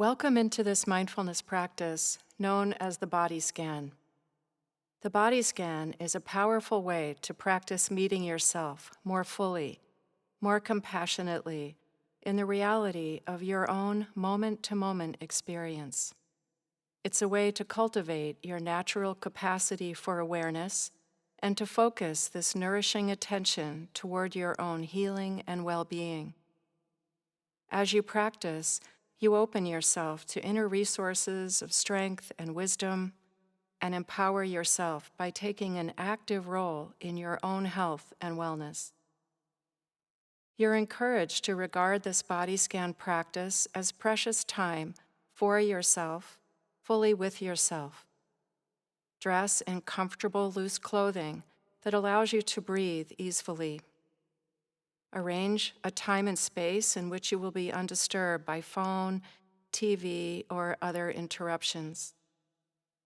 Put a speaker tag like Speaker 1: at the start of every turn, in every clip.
Speaker 1: Welcome into this mindfulness practice known as the body scan. The body scan is a powerful way to practice meeting yourself more fully, more compassionately, in the reality of your own moment to moment experience. It's a way to cultivate your natural capacity for awareness and to focus this nourishing attention toward your own healing and well being. As you practice, you open yourself to inner resources of strength and wisdom and empower yourself by taking an active role in your own health and wellness. You're encouraged to regard this body scan practice as precious time for yourself, fully with yourself. Dress in comfortable, loose clothing that allows you to breathe easily. Arrange a time and space in which you will be undisturbed by phone, TV, or other interruptions.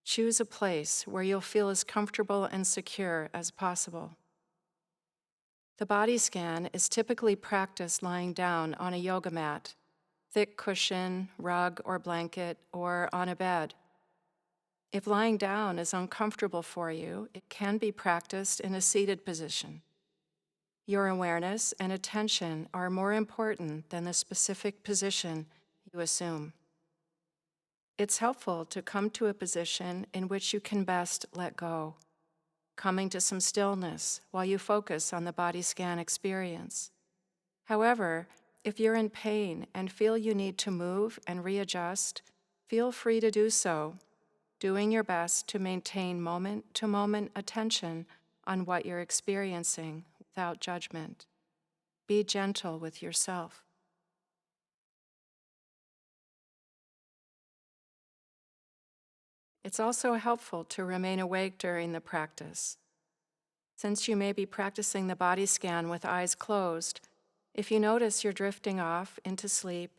Speaker 1: Choose a place where you'll feel as comfortable and secure as possible. The body scan is typically practiced lying down on a yoga mat, thick cushion, rug, or blanket, or on a bed. If lying down is uncomfortable for you, it can be practiced in a seated position. Your awareness and attention are more important than the specific position you assume. It's helpful to come to a position in which you can best let go, coming to some stillness while you focus on the body scan experience. However, if you're in pain and feel you need to move and readjust, feel free to do so, doing your best to maintain moment-to-moment attention on what you're experiencing without judgment. Be gentle with yourself. It's also helpful to remain awake during the practice. Since you may be practicing the body scan with eyes closed, if you notice you're drifting off into sleep,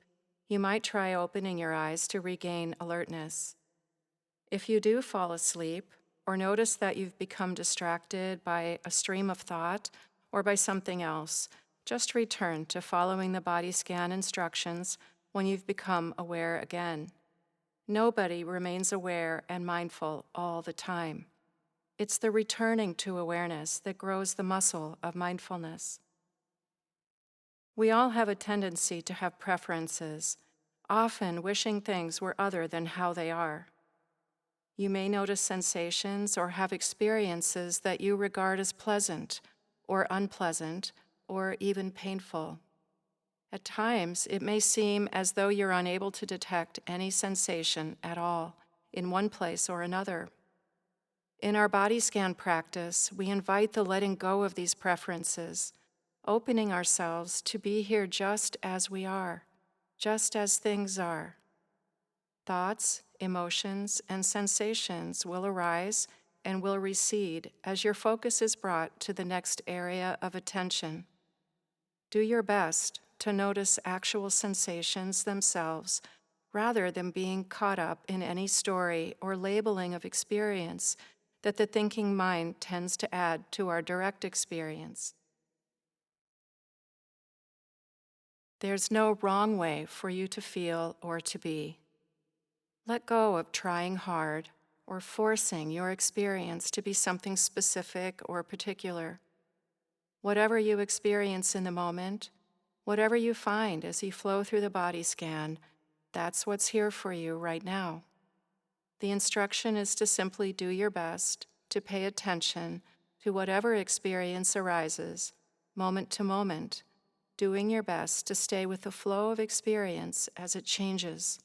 Speaker 1: you might try opening your eyes to regain alertness. If you do fall asleep, or notice that you've become distracted by a stream of thought or by something else, just return to following the body scan instructions when you've become aware again. Nobody remains aware and mindful all the time. It's the returning to awareness that grows the muscle of mindfulness. We all have a tendency to have preferences, often wishing things were other than how they are. You may notice sensations or have experiences that you regard as pleasant or unpleasant or even painful. At times, it may seem as though you're unable to detect any sensation at all in one place or another. In our body scan practice, we invite the letting go of these preferences, opening ourselves to be here just as we are, just as things are. Thoughts, emotions, and sensations will arise and will recede as your focus is brought to the next area of attention. Do your best to notice actual sensations themselves rather than being caught up in any story or labeling of experience that the thinking mind tends to add to our direct experience. There's no wrong way for you to feel or to be. Let go of trying hard or forcing your experience to be something specific or particular. Whatever you experience in the moment, whatever you find as you flow through the body scan, that's what's here for you right now. The instruction is to simply do your best to pay attention to whatever experience arises, moment to moment, doing your best to stay with the flow of experience as it changes.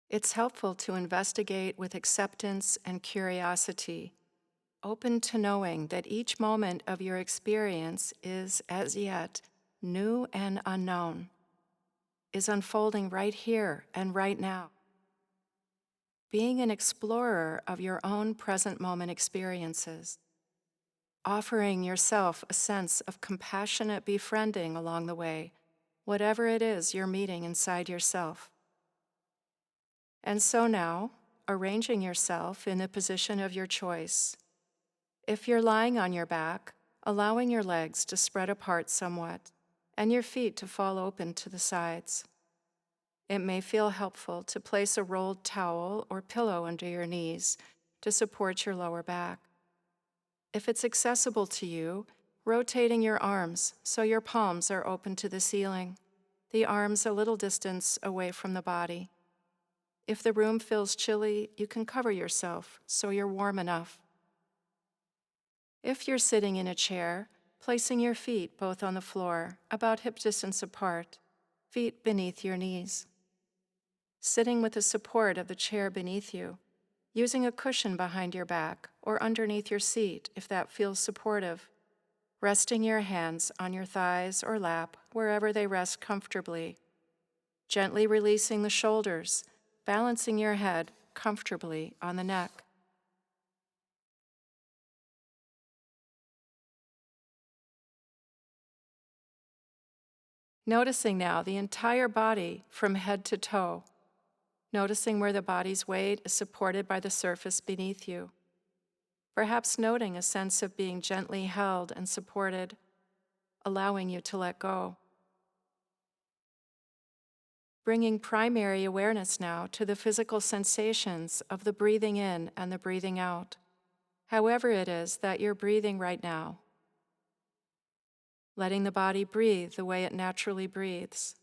Speaker 1: It's helpful to investigate with acceptance and curiosity, open to knowing that each moment of your experience is, as yet, new and unknown, is unfolding right here and right now. Being an explorer of your own present moment experiences, offering yourself a sense of compassionate befriending along the way, whatever it is you're meeting inside yourself. And so now, arranging yourself in the position of your choice. If you're lying on your back, allowing your legs to spread apart somewhat and your feet to fall open to the sides. It may feel helpful to place a rolled towel or pillow under your knees to support your lower back. If it's accessible to you, rotating your arms so your palms are open to the ceiling, the arms a little distance away from the body. If the room feels chilly, you can cover yourself so you're warm enough. If you're sitting in a chair, placing your feet both on the floor, about hip distance apart, feet beneath your knees. Sitting with the support of the chair beneath you, using a cushion behind your back or underneath your seat if that feels supportive, resting your hands on your thighs or lap wherever they rest comfortably, gently releasing the shoulders, balancing your head comfortably on the neck. Noticing now the entire body from head to toe, noticing where the body's weight is supported by the surface beneath you. Perhaps noting a sense of being gently held and supported, allowing you to let go. Bringing primary awareness now to the physical sensations of the breathing in and the breathing out, however it is that you're breathing right now. Letting the body breathe the way it naturally breathes.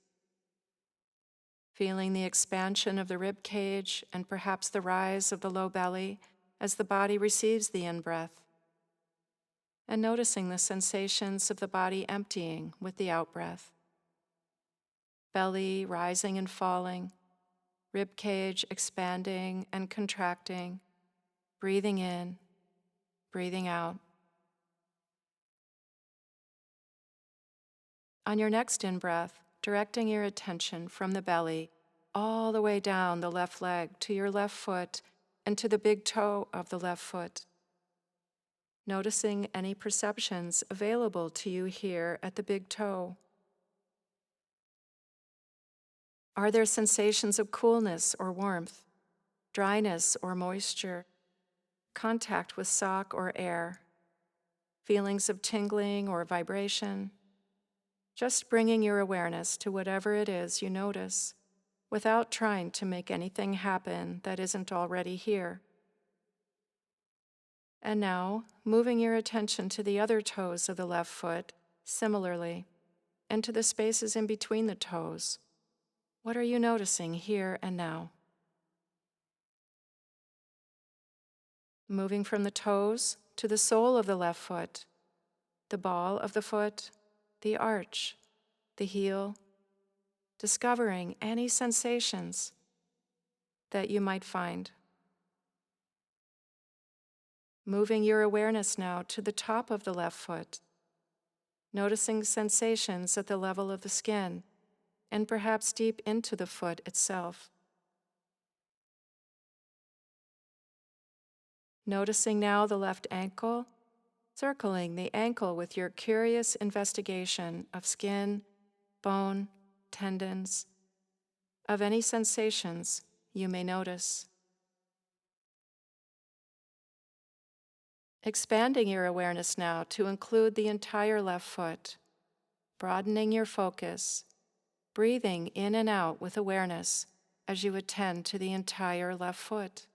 Speaker 1: Feeling the expansion of the rib cage and perhaps the rise of the low belly as the body receives the in-breath. And noticing the sensations of the body emptying with the out-breath. Belly rising and falling, rib cage expanding and contracting, breathing in, breathing out. On your next in-breath, directing your attention from the belly all the way down the left leg to your left foot and to the big toe of the left foot. Noticing any perceptions available to you here at the big toe. Are there sensations of coolness or warmth, dryness or moisture, contact with sock or air, feelings of tingling or vibration? Just bringing your awareness to whatever it is you notice, without trying to make anything happen that isn't already here. And now, moving your attention to the other toes of the left foot, similarly, and to the spaces in between the toes. What are you noticing here and now? Moving from the toes to the sole of the left foot, the ball of the foot, the arch, the heel, discovering any sensations that you might find. Moving your awareness now to the top of the left foot, noticing sensations at the level of the skin and perhaps deep into the foot itself. Noticing now the left ankle, circling the ankle with your curious investigation of skin, bone, tendons, of any sensations you may notice. Expanding your awareness now to include the entire left foot, broadening your focus, breathing in and out with awareness as you attend to the entire left foot.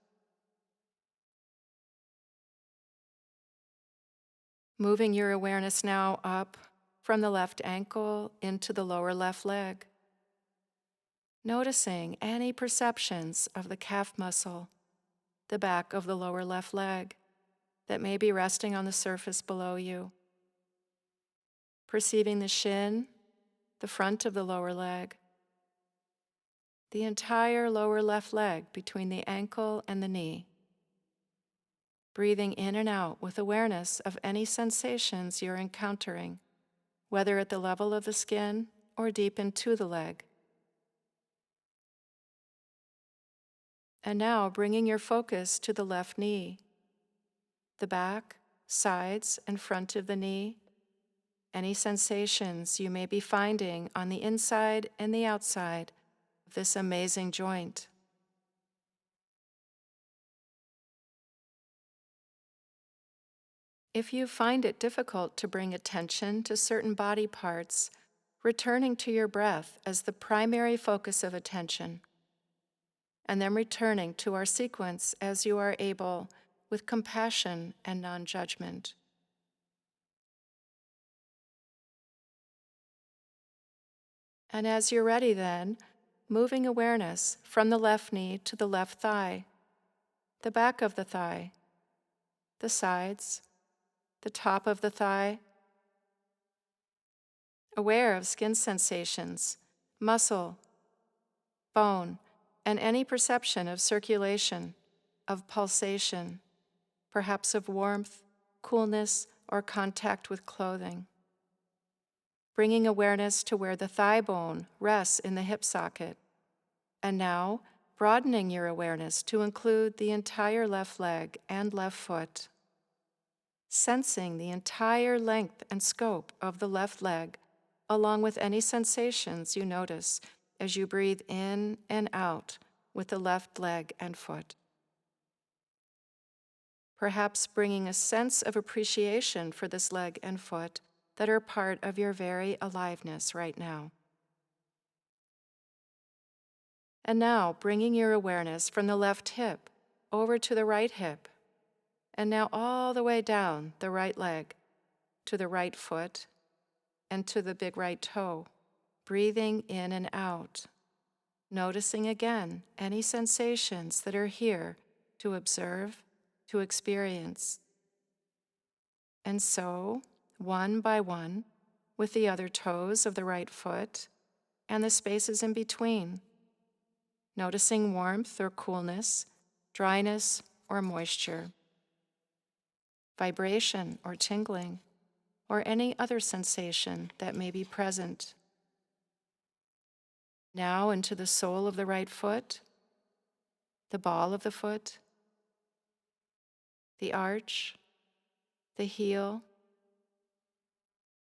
Speaker 1: Moving your awareness now up from the left ankle into the lower left leg. Noticing any perceptions of the calf muscle, the back of the lower left leg, that may be resting on the surface below you. Perceiving the shin, the front of the lower leg, the entire lower left leg between the ankle and the knee. Breathing in and out with awareness of any sensations you're encountering, whether at the level of the skin or deep into the leg. And now bringing your focus to the left knee, the back, sides, and front of the knee, any sensations you may be finding on the inside and the outside of this amazing joint. If you find it difficult to bring attention to certain body parts, returning to your breath as the primary focus of attention, and then returning to our sequence as you are able with compassion and non-judgment. And as you're ready then, moving awareness from the left knee to the left thigh, the back of the thigh, the sides, the top of the thigh, aware of skin sensations, muscle, bone, and any perception of circulation, of pulsation, perhaps of warmth, coolness, or contact with clothing. Bringing awareness to where the thigh bone rests in the hip socket, and now broadening your awareness to include the entire left leg and left foot, sensing the entire length and scope of the left leg, along with any sensations you notice as you breathe in and out with the left leg and foot. Perhaps bringing a sense of appreciation for this leg and foot that are part of your very aliveness right now. And now bringing your awareness from the left hip over to the right hip, and now all the way down the right leg to the right foot and to the big right toe, breathing in and out, noticing again any sensations that are here to observe, to experience. And so, one by one, with the other toes of the right foot and the spaces in between, noticing warmth or coolness, dryness or moisture, vibration or tingling, or any other sensation that may be present. Now into the sole of the right foot, the ball of the foot, the arch, the heel.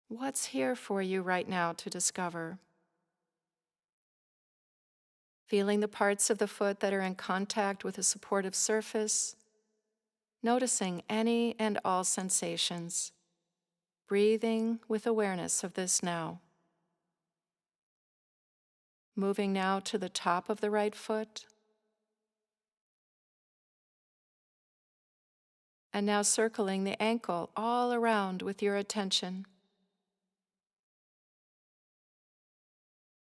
Speaker 1: What's here for you right now to discover? Feeling the parts of the foot that are in contact with a supportive surface, noticing any and all sensations, breathing with awareness of this now. Moving now to the top of the right foot, and now circling the ankle all around with your attention.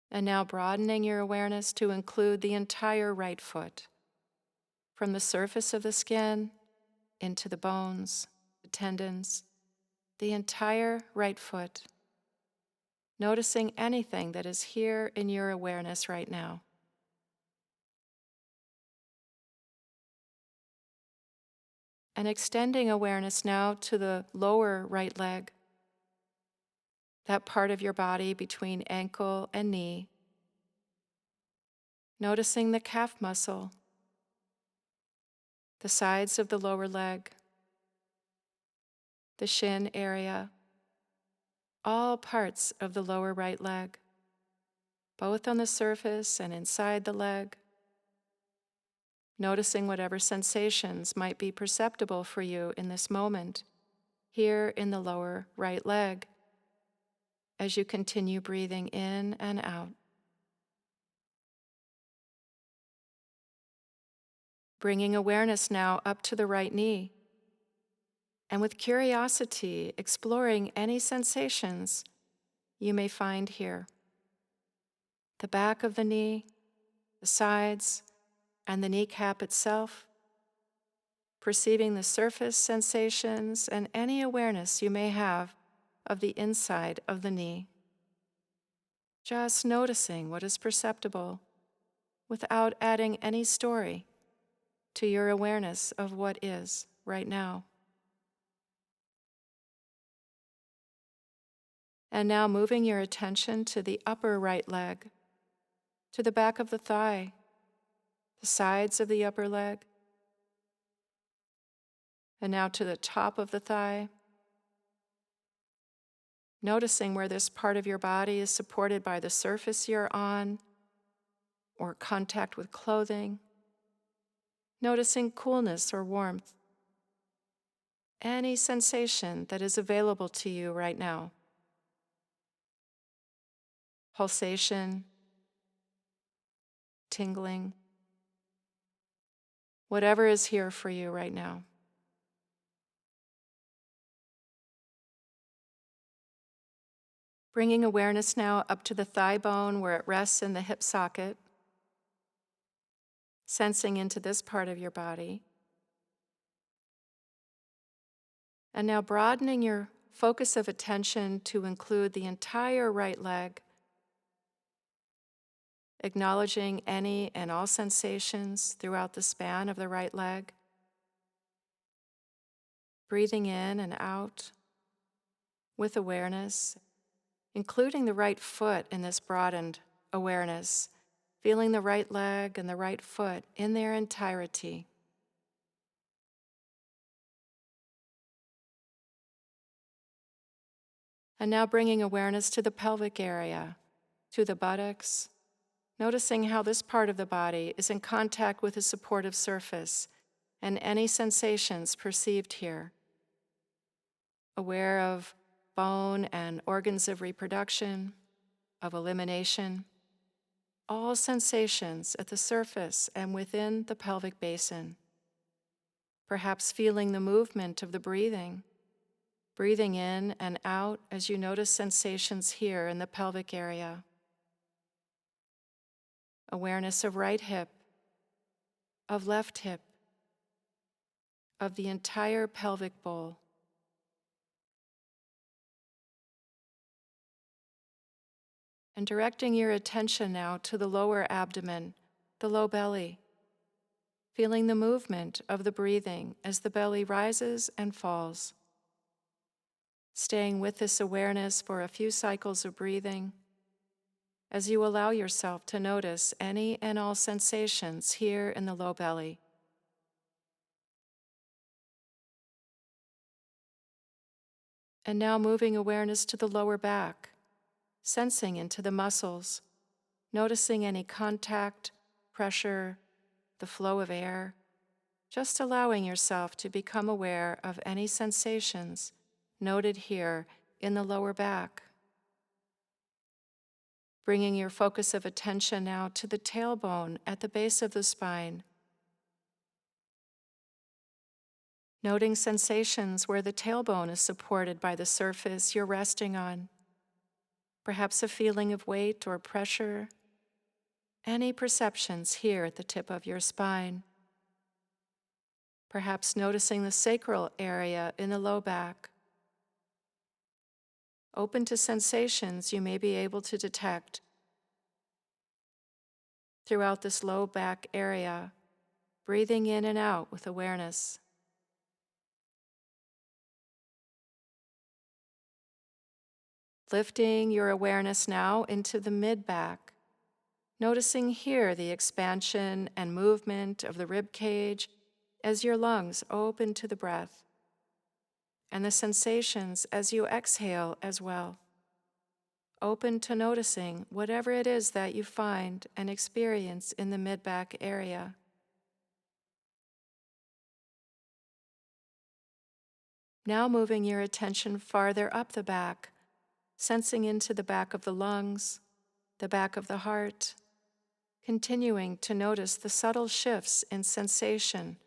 Speaker 1: And now broadening your awareness to include the entire right foot, from the surface of the skin into the bones, the tendons, the entire right foot, noticing anything that is here in your awareness right now. And extending awareness now to the lower right leg, that part of your body between ankle and knee, noticing the calf muscle, the sides of the lower leg, the shin area, all parts of the lower right leg, both on the surface and inside the leg, noticing whatever sensations might be perceptible for you in this moment, here in the lower right leg, as you continue breathing in and out. Bringing awareness now up to the right knee, and with curiosity exploring any sensations you may find here. The back of the knee, the sides, and the kneecap itself, perceiving the surface sensations and any awareness you may have of the inside of the knee. Just noticing what is perceptible without adding any story to your awareness of what is right now. And now moving your attention to the upper right leg, to the back of the thigh, the sides of the upper leg, and now to the top of the thigh. Noticing where this part of your body is supported by the surface you're on or contact with clothing. Noticing coolness or warmth. Any sensation that is available to you right now. pulsation, tingling, whatever is here for you right now. Bringing awareness now up to the thigh bone where it rests in the hip socket, sensing into this part of your body. And now broadening your focus of attention to include the entire right leg, acknowledging any and all sensations throughout the span of the right leg, breathing in and out with awareness, including the right foot in this broadened awareness, feeling the right leg and the right foot in their entirety. And now bringing awareness to the pelvic area, to the buttocks, noticing how this part of the body is in contact with a supportive surface and any sensations perceived here. Aware of bone and organs of reproduction, of elimination, all sensations at the surface and within the pelvic basin. Perhaps feeling the movement of the breathing, breathing in and out as you notice sensations here in the pelvic area. Awareness of right hip, of left hip, of the entire pelvic bowl. And directing your attention now to the lower abdomen, the low belly, feeling the movement of the breathing as the belly rises and falls. Staying with this awareness for a few cycles of breathing as you allow yourself to notice any and all sensations here in the low belly. And now moving awareness to the lower back, sensing into the muscles, noticing any contact, pressure, the flow of air, just allowing yourself to become aware of any sensations noted here in the lower back. Bringing your focus of attention now to the tailbone at the base of the spine. Noting sensations where the tailbone is supported by the surface you're resting on. Perhaps a feeling of weight or pressure. Any perceptions here at the tip of your spine. Perhaps noticing the sacral area in the low back. Open to sensations you may be able to detect throughout this low back area, breathing in and out with awareness. Lifting your awareness now into the mid-back, noticing here the expansion and movement of the rib cage as your lungs open to the breath, and the sensations as you exhale as well. Open to noticing whatever it is that you find and experience in the mid-back area. Now moving your attention farther up the back, sensing into the back of the lungs, the back of the heart, continuing to notice the subtle shifts in sensation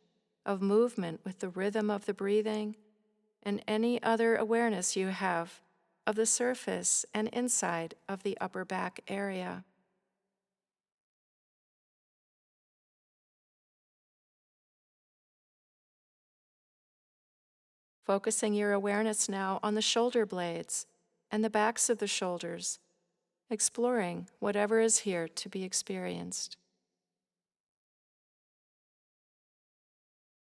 Speaker 1: of movement with the rhythm of the breathing and any other awareness you have of the surface and inside of the upper back area. Focusing your awareness now on the shoulder blades and the backs of the shoulders, exploring whatever is here to be experienced.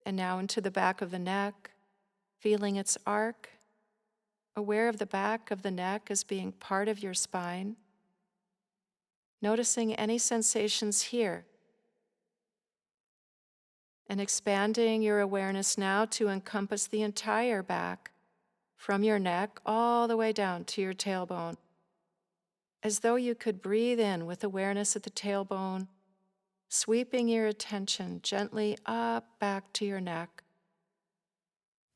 Speaker 1: And now into the back of the neck, feeling its arc, aware of the back of the neck as being part of your spine, noticing any sensations here, and expanding your awareness now to encompass the entire back, from your neck all the way down to your tailbone, as though you could breathe in with awareness at the tailbone, sweeping your attention gently up back to your neck.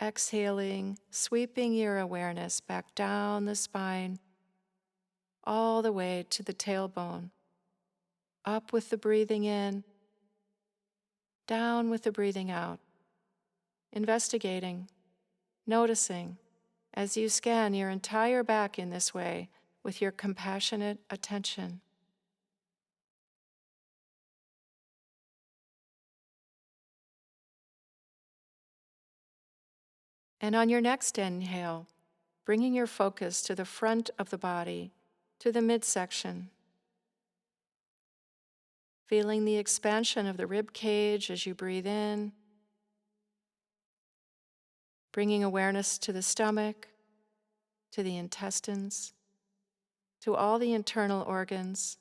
Speaker 1: Exhaling, sweeping your awareness back down the spine, all the way to the tailbone. Up with the breathing in, down with the breathing out. Investigating, noticing, as you scan your entire back in this way with your compassionate attention. And on your next inhale, bringing your focus to the front of the body, to the midsection. Feeling the expansion of the rib cage as you breathe in. Bringing awareness to the stomach, to the intestines, to all the internal organs.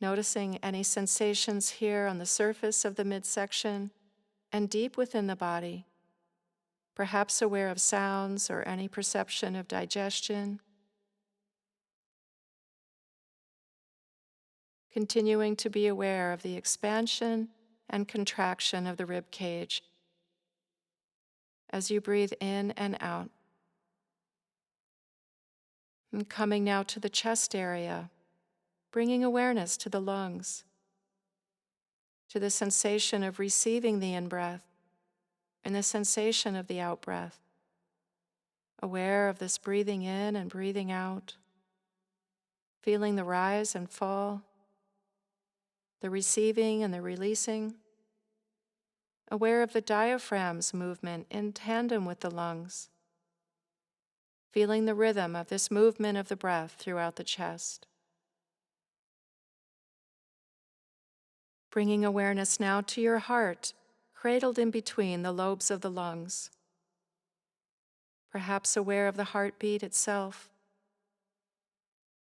Speaker 1: Noticing any sensations here on the surface of the midsection and deep within the body. Perhaps aware of sounds or any perception of digestion. Continuing to be aware of the expansion and contraction of the rib cage as you breathe in and out. And coming now to the chest area, bringing awareness to the lungs, to the sensation of receiving the in-breath and the sensation of the out-breath. Aware of this breathing in and breathing out, feeling the rise and fall, the receiving and the releasing. Aware of the diaphragm's movement in tandem with the lungs, feeling the rhythm of this movement of the breath throughout the chest. Bringing awareness now to your heart, cradled in between the lobes of the lungs. Perhaps aware of the heartbeat itself,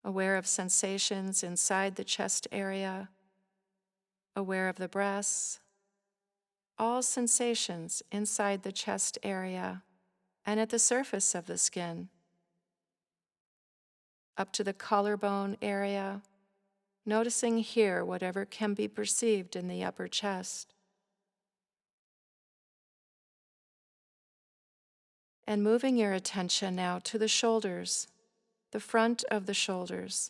Speaker 1: aware of sensations inside the chest area, aware of the breaths, all sensations inside the chest area and at the surface of the skin, up to the collarbone area, noticing here whatever can be perceived in the upper chest. And moving your attention now to the shoulders, the front of the shoulders,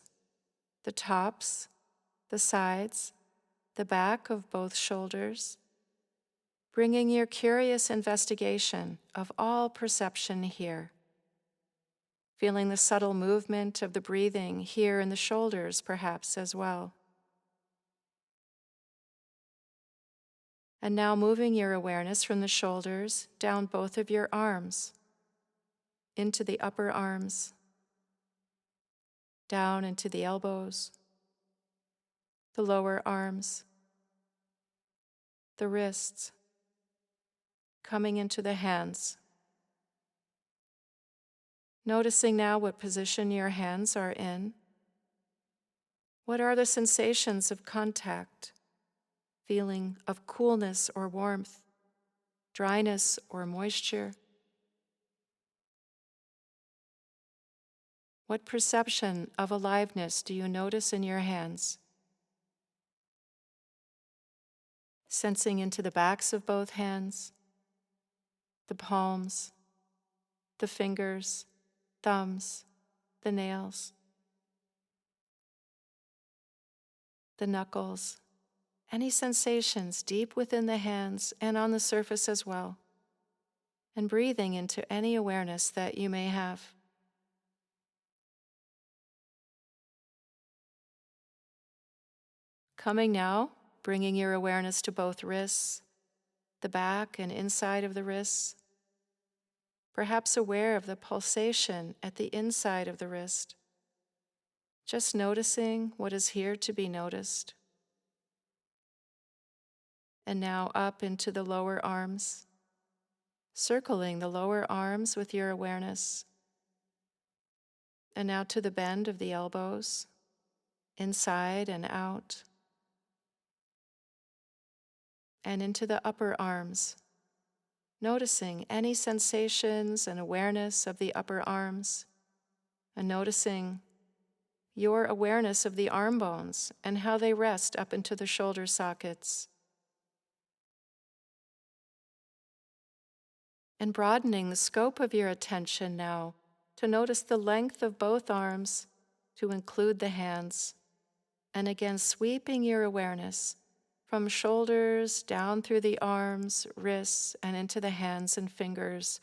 Speaker 1: the tops, the sides, the back of both shoulders, bringing your curious investigation of all perception here. Feeling the subtle movement of the breathing here in the shoulders perhaps as well. And now moving your awareness from the shoulders down both of your arms, into the upper arms, down into the elbows, the lower arms, the wrists, coming into the hands. Noticing now what position your hands are in. What are the sensations of contact, feeling of coolness or warmth, dryness or moisture? What perception of aliveness do you notice in your hands? Sensing into the backs of both hands, the palms, the fingers, thumbs, the nails, the knuckles, any sensations deep within the hands and on the surface as well, and breathing into any awareness that you may have. Coming now, bringing your awareness to both wrists, the back and inside of the wrists, perhaps aware of the pulsation at the inside of the wrist, just noticing what is here to be noticed. And now up into the lower arms, circling the lower arms with your awareness. And now to the bend of the elbows, inside and out, and into the upper arms, noticing any sensations and awareness of the upper arms, and noticing your awareness of the arm bones and how they rest up into the shoulder sockets. And broadening the scope of your attention now to notice the length of both arms to include the hands. And again, sweeping your awareness from shoulders down through the arms, wrists, and into the hands and fingers,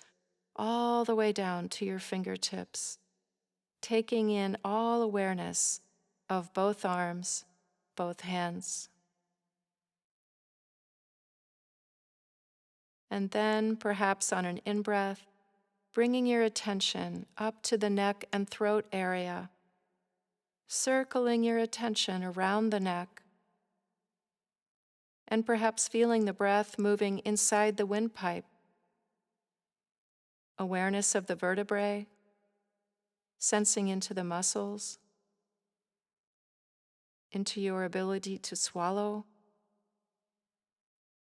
Speaker 1: all the way down to your fingertips, taking in all awareness of both arms, both hands. And then, perhaps on an in-breath, bringing your attention up to the neck and throat area, circling your attention around the neck, and perhaps feeling the breath moving inside the windpipe. Awareness of the vertebrae, sensing into the muscles, into your ability to swallow.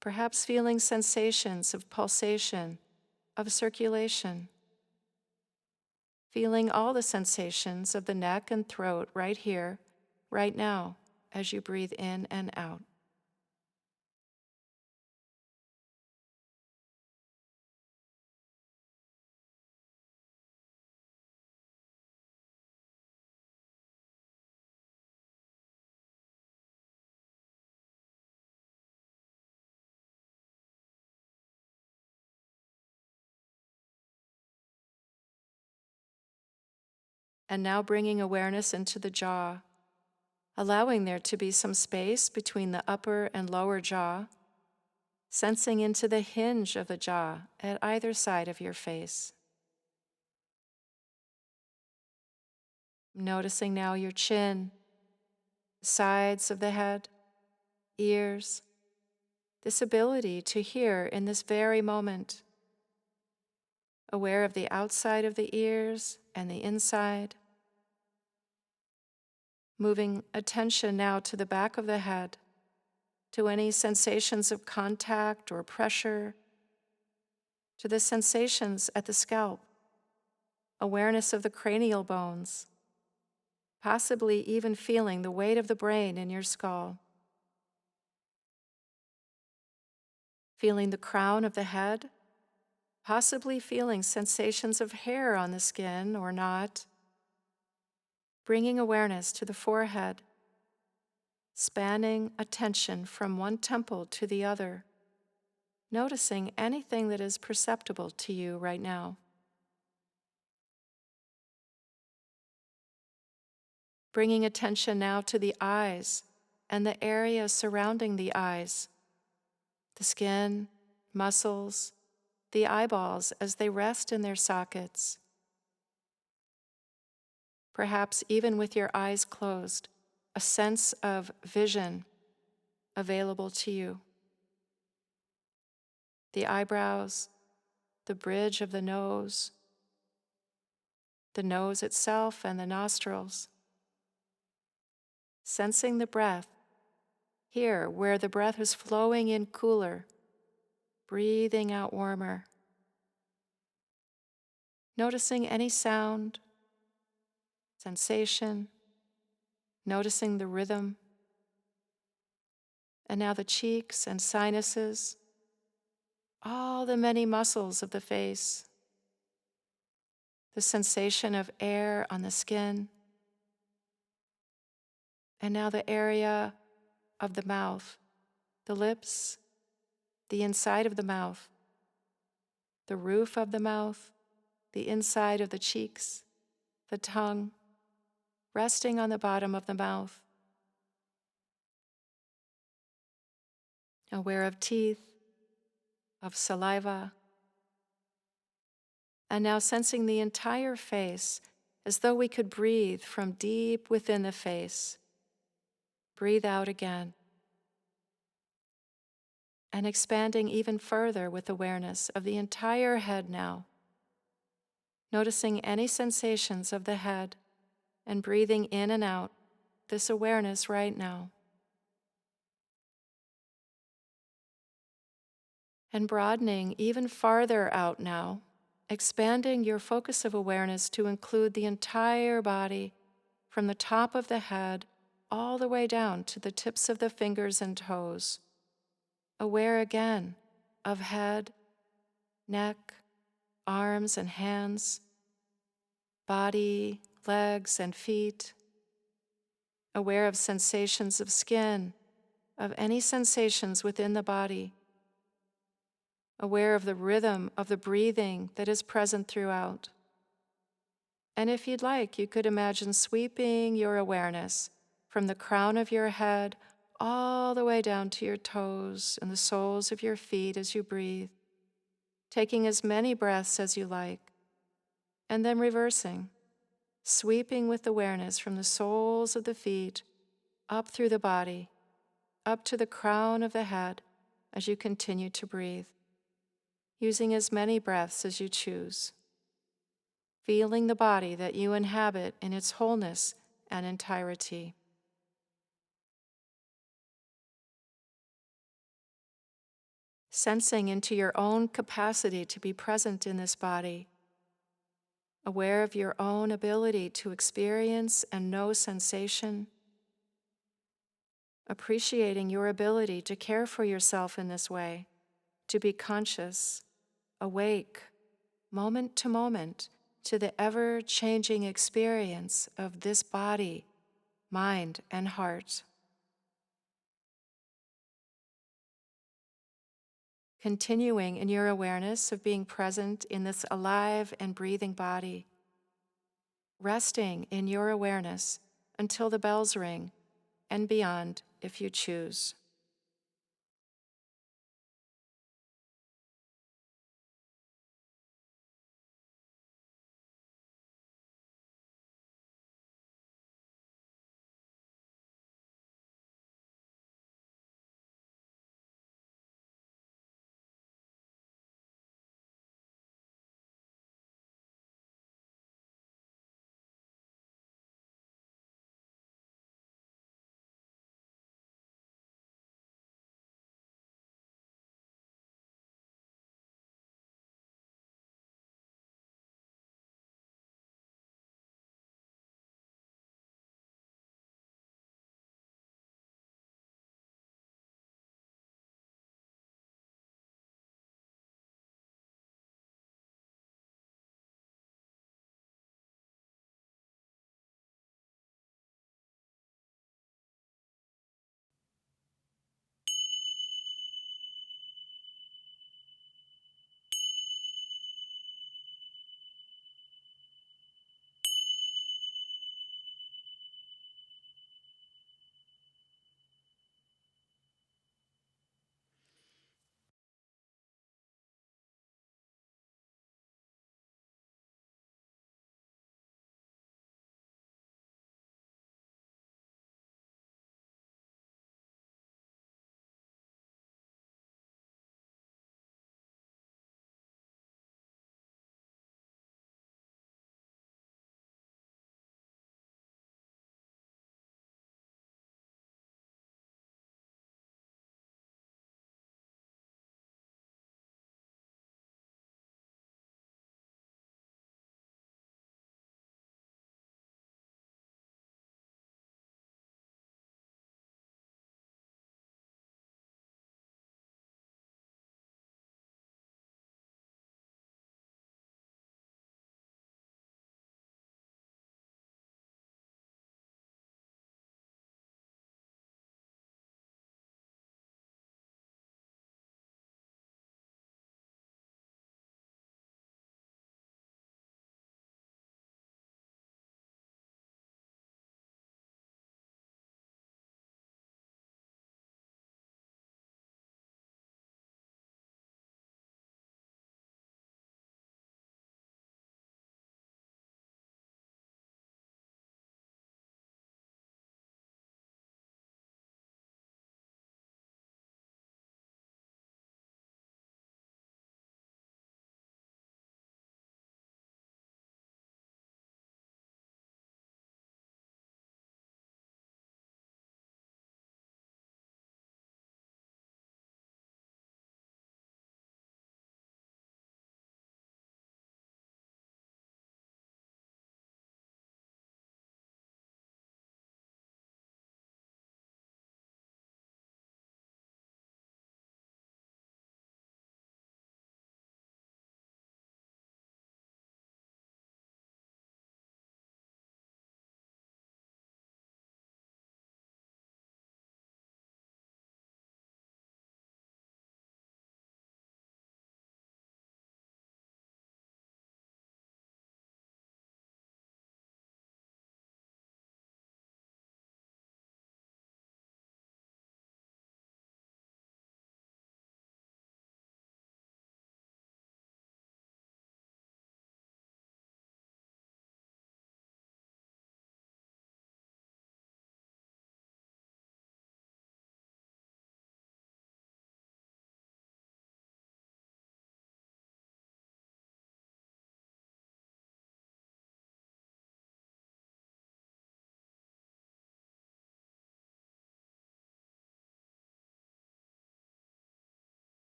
Speaker 1: Perhaps feeling sensations of pulsation, of circulation. Feeling all the sensations of the neck and throat right here, right now, as you breathe in and out. And now bringing awareness into the jaw, allowing there to be some space between the upper and lower jaw, sensing into the hinge of the jaw at either side of your face. Noticing now your chin, sides of the head, ears, this ability to hear in this very moment. Aware of the outside of the ears and the inside. Moving attention now to the back of the head, to any sensations of contact or pressure, to the sensations at the scalp, awareness of the cranial bones, possibly even feeling the weight of the brain in your skull. Feeling the crown of the head, possibly feeling sensations of hair on the skin or not. Bringing awareness to the forehead, spanning attention from one temple to the other, noticing anything that is perceptible to you right now. Bringing attention now to the eyes and the area surrounding the eyes, the skin, muscles, the eyeballs as they rest in their sockets. Perhaps even with your eyes closed, a sense of vision available to you. The eyebrows, the bridge of the nose itself and the nostrils. Sensing the breath, here where the breath is flowing in cooler, breathing out warmer. Noticing any sound, sensation, noticing the rhythm. And now the cheeks and sinuses, all the many muscles of the face, the sensation of air on the skin, and now the area of the mouth, the lips, the inside of the mouth, the roof of the mouth, the inside of the cheeks, the tongue, resting on the bottom of the mouth. Aware of teeth, of saliva, and now sensing the entire face as though we could breathe from deep within the face. Breathe out again. And expanding even further with awareness of the entire head now. Noticing any sensations of the head and breathing in and out this awareness right now. And broadening even farther out now, expanding your focus of awareness to include the entire body from the top of the head all the way down to the tips of the fingers and toes. Aware again of head, neck, arms, and hands. body, legs, and feet, aware of sensations of skin, of any sensations within the body, aware of the rhythm of the breathing that is present throughout. And if you'd like, you could imagine sweeping your awareness from the crown of your head all the way down to your toes and the soles of your feet as you breathe, taking as many breaths as you like, and then reversing, sweeping with awareness from the soles of the feet up through the body, up to the crown of the head as you continue to breathe, using as many breaths as you choose, feeling the body that you inhabit in its wholeness and entirety. Sensing into your own capacity to be present in this body, aware of your own ability to experience and know sensation, appreciating your ability to care for yourself in this way, to be conscious, awake, moment to moment, to the ever-changing experience of this body, mind, and heart. Continuing in your awareness of being present in this alive and breathing body, resting in your awareness until the bells ring, and beyond if you choose.